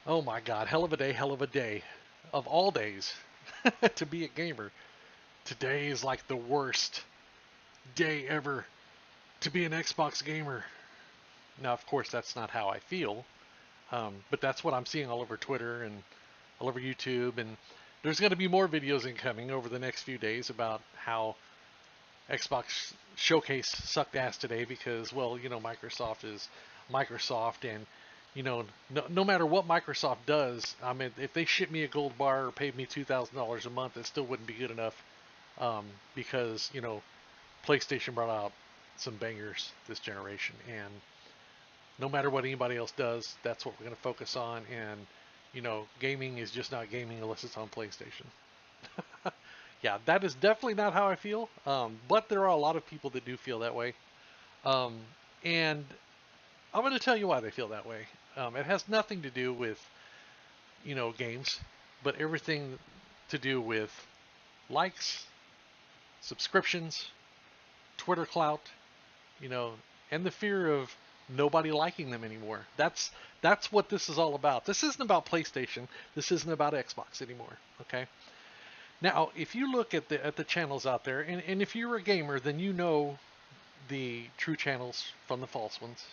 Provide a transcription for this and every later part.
Oh my God, hell of a day. Of all days to be a gamer. Today is like the worst day ever to be an Xbox gamer. Now, of course, that's not how I feel, but that's what I'm seeing all over Twitter and all over YouTube. And there's going to be more videos incoming over the next few days about how Xbox Showcase sucked ass today because, well, Microsoft is Microsoft, and no matter what Microsoft does, I mean, if they ship me a gold bar or paid me $2,000 a month, it still wouldn't be good enough because PlayStation brought out some bangers this generation, and no matter what anybody else does, that's what we're going to focus on. And gaming is just not gaming unless it's on PlayStation. Yeah, that is definitely not how I feel. But there are a lot of people that do feel that way. Um, and I'm going to tell you why they feel that way. It has nothing to do with, games, but everything to do with likes, subscriptions, Twitter clout, you know, and the fear of nobody liking them anymore. That's what this is all about. This isn't about PlayStation. This isn't about Xbox anymore. Okay. Now, if you look at the channels out there, and if you're a gamer, then you know the true channels from the false ones.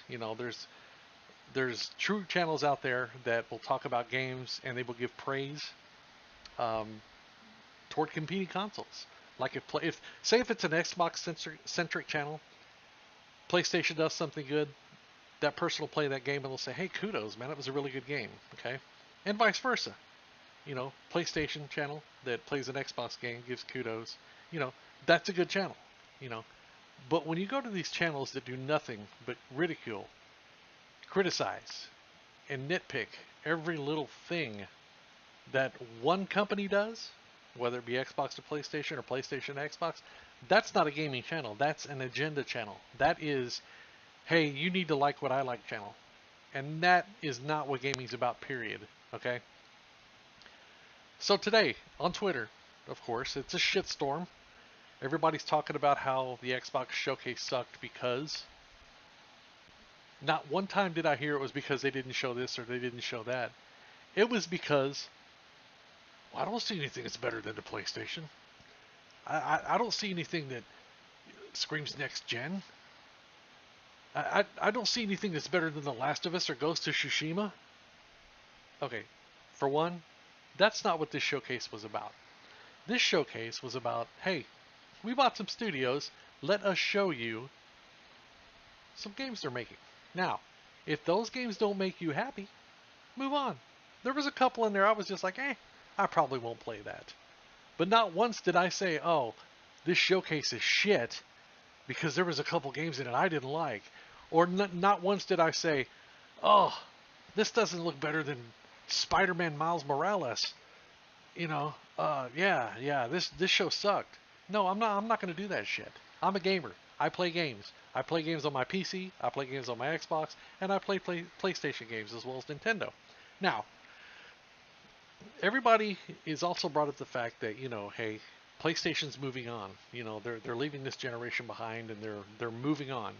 There's true channels out there that will talk about games and they will give praise um, toward competing consoles. Like if say if it's an Xbox centric channel, PlayStation does something good, that person will play that game and they'll say, "Hey, kudos, man, it was a really good game." Okay, and vice versa. PlayStation channel that plays an Xbox game gives kudos. You know, that's a good channel. You know, but when you go to these channels that do nothing but ridicule, criticize, and nitpick every little thing that one company does, whether it be Xbox to PlayStation or PlayStation to Xbox, that's not a gaming channel. That's an agenda channel. That is, hey, you need to like what I like channel. And that is not what gaming's about, period. Okay? So today, on Twitter, of course, it's a shitstorm. Everybody's talking about how the Xbox showcase sucked because not one time did I hear it was because they didn't show this or they didn't show that. It was because, well, I don't see anything that's better than the PlayStation. I don't see anything that screams next gen. I don't see anything that's better than The Last of Us or Ghost of Tsushima. Okay, for one, that's not what this showcase was about. This showcase was about, hey, we bought some studios. Let us show you some games they're making. Now, if those games don't make you happy, move on. There was a couple in there I was just like, I probably won't play that. But not once did I say, oh, this showcase is shit because there was a couple games in it I didn't like. Or not once did I say, oh, this doesn't look better than Spider-Man Miles Morales. Yeah, this show sucked. No, I'm not going to do that shit. I'm a gamer. I play games. I play games on my PC. I play games on my Xbox, and I play PlayStation games as well as Nintendo. Now, everybody is also brought up the fact that hey, PlayStation's moving on. They're leaving this generation behind, and they're moving on.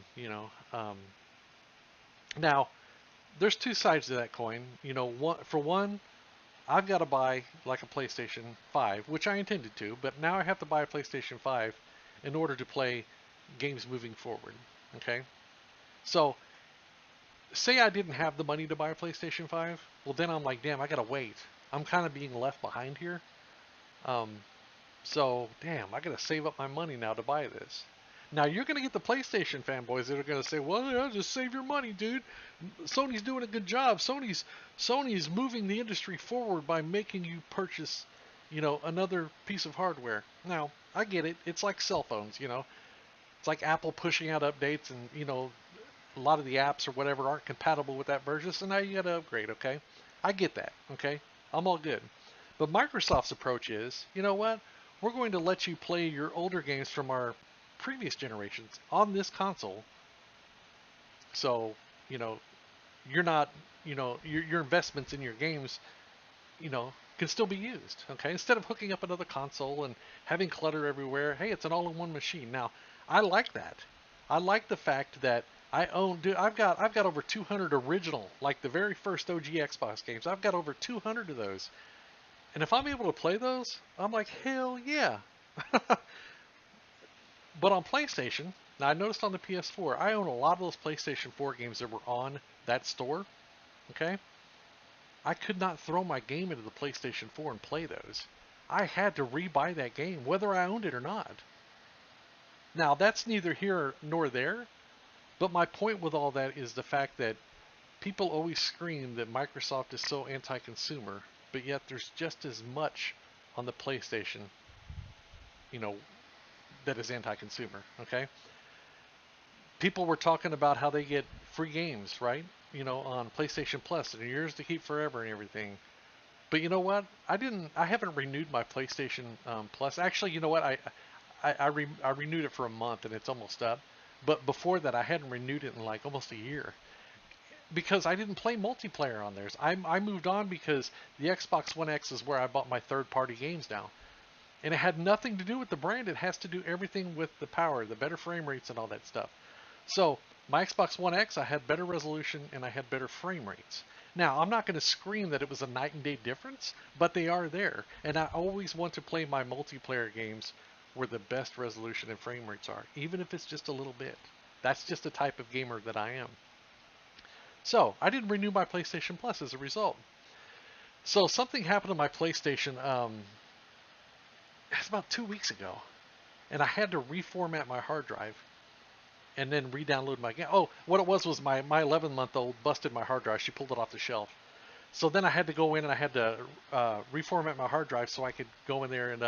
Now there's two sides to that coin. For one, I've got to buy like a PlayStation 5, which I intended to, but now I have to buy a PlayStation 5 in order to play games moving forward. Okay, so say I didn't have the money to buy a PlayStation 5, well then I'm like, damn, I gotta wait. I'm kind of being left behind here. Um, so damn, I gotta save up my money now to buy this. Now you're gonna get the PlayStation fanboys that are gonna say, "Well, yeah, just save your money, dude. Sony's doing a good job. Sony's moving the industry forward by making you purchase, another piece of hardware." Now I get it. It's like cell phones. It's like Apple pushing out updates, and a lot of the apps or whatever aren't compatible with that version, so now you got to upgrade, okay? I get that, okay? I'm all good. But Microsoft's approach is, you know what? We're going to let you play your older games from our previous generations on this console. So, you know, you're not, your investments in your games, can still be used, okay? Instead of hooking up another console and having clutter everywhere, hey, it's an all-in-one machine. Now, I like that. I like the fact that Dude, I've got over 200 original, like the very first OG Xbox games. I've got over 200 of those. And if I'm able to play those, I'm like, hell yeah. But on PlayStation, now I noticed on the PS4, I own a lot of those PlayStation 4 games that were on that store. Okay? I could not throw my game into the PlayStation 4 and play those. I had to re-buy that game, whether I owned it or not. Now, that's neither here nor there, but my point with all that is the fact that people always scream that Microsoft is so anti-consumer, but yet there's just as much on the PlayStation, you know, that is anti-consumer, okay? People were talking about how they get free games, right? On PlayStation Plus and yours to keep forever and everything. But you know what? I haven't renewed my PlayStation Plus. Actually, you know what? I renewed it for a month and it's almost up. But before that, I hadn't renewed it in like almost a year because I didn't play multiplayer on theirs. I moved on because the Xbox One X is where I bought my third-party games now. And it had nothing to do with the brand. It has to do everything with the power, the better frame rates and all that stuff. So my Xbox One X, I had better resolution and I had better frame rates. Now, I'm not going to scream that it was a night and day difference, but they are there. And I always want to play my multiplayer games where the best resolution and frame rates are, even if it's just a little bit. That's just the type of gamer that I am. So, I didn't renew my PlayStation Plus as a result. So, something happened to my PlayStation, it's about 2 weeks ago, and I had to reformat my hard drive and then re-download my game. Oh, what it was my 11-month-old busted my hard drive. She pulled it off the shelf. So then I had to go in and I had to reformat my hard drive so I could go in there and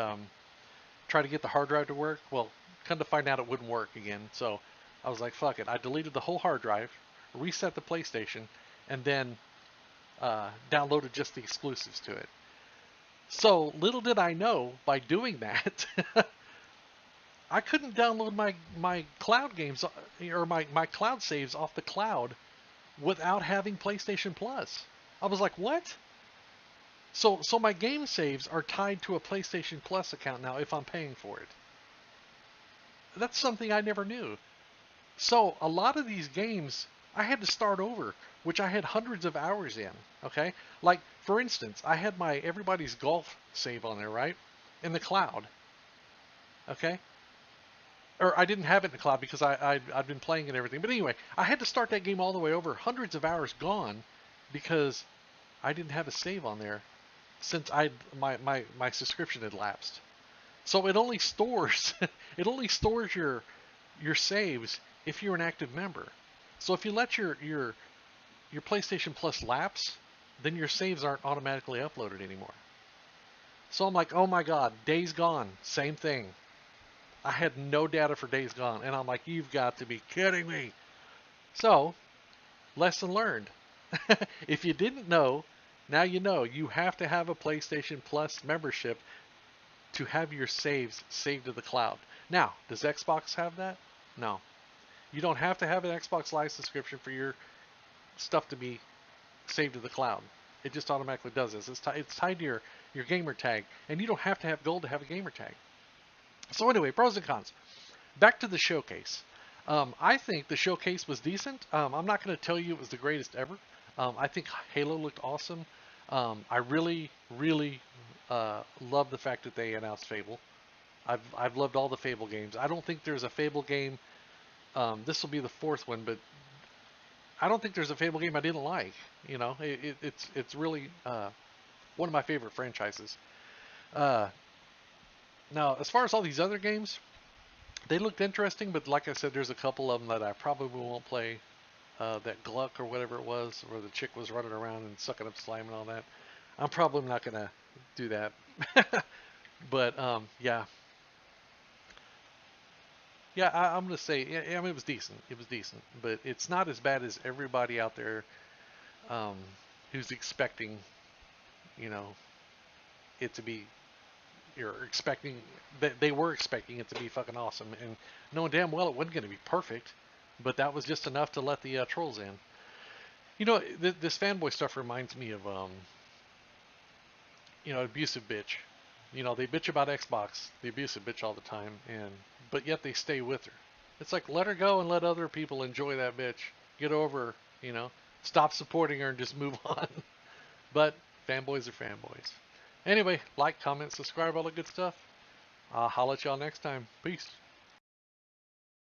try to get the hard drive to work. Well, come to find out it wouldn't work again. So I was like, fuck it. I deleted the whole hard drive, reset the PlayStation, and then downloaded just the exclusives to it. So little did I know by doing that, I couldn't download my cloud games or my cloud saves off the cloud without having PlayStation Plus. I was like, what? So my game saves are tied to a PlayStation Plus account now if I'm paying for it. That's something I never knew. So a lot of these games I had to start over, which I had hundreds of hours in. Okay, like for instance, I had my Everybody's Golf save on there, right, in the cloud. Okay, or I didn't have it in the cloud because I'd been playing it and everything. But anyway, I had to start that game all the way over, hundreds of hours gone, because I didn't have a save on there since my subscription had lapsed. So it only stores your saves if you're an active member. So if you let your PlayStation Plus lapse, then your saves aren't automatically uploaded anymore. So I'm like, oh my god, Days Gone, same thing. I had no data for Days Gone, and I'm like, you've got to be kidding me. So, lesson learned. If you didn't know, now you know. You have to have a PlayStation Plus membership to have your saves saved to the cloud. Now, does Xbox have that? No. You don't have to have an Xbox Live subscription for your stuff to be saved to the cloud. It just automatically does this. It's tied to your gamer tag, and you don't have to have gold to have a gamer tag. So anyway, pros and cons. Back to the showcase. I think the showcase was decent. I'm not going to tell you it was the greatest ever. I think Halo looked awesome. I really, really love the fact that they announced Fable. I've loved all the Fable games. I don't think there's a Fable game. This will be the fourth one, but I don't think there's a Fable game I didn't like. It's really one of my favorite franchises. Now, as far as all these other games, they looked interesting, but like I said, there's a couple of them that I probably won't play. That Gluck or whatever it was, where the chick was running around and sucking up slime and all that. I'm probably not going to do that. But, yeah. Yeah, I'm going to say, yeah, I mean, it was decent. It was decent. But it's not as bad as everybody out there who's expecting, it to be, they were expecting it to be fucking awesome. And knowing damn well it wasn't going to be perfect. But that was just enough to let the trolls in. This fanboy stuff reminds me of, abusive bitch. They bitch about Xbox, the abusive bitch all the time, but yet they stay with her. It's like, let her go and let other people enjoy that bitch. Get over her, you know. Stop supporting her and just move on. But fanboys are fanboys. Anyway, like, comment, subscribe, all the good stuff. I'll holla at y'all next time. Peace.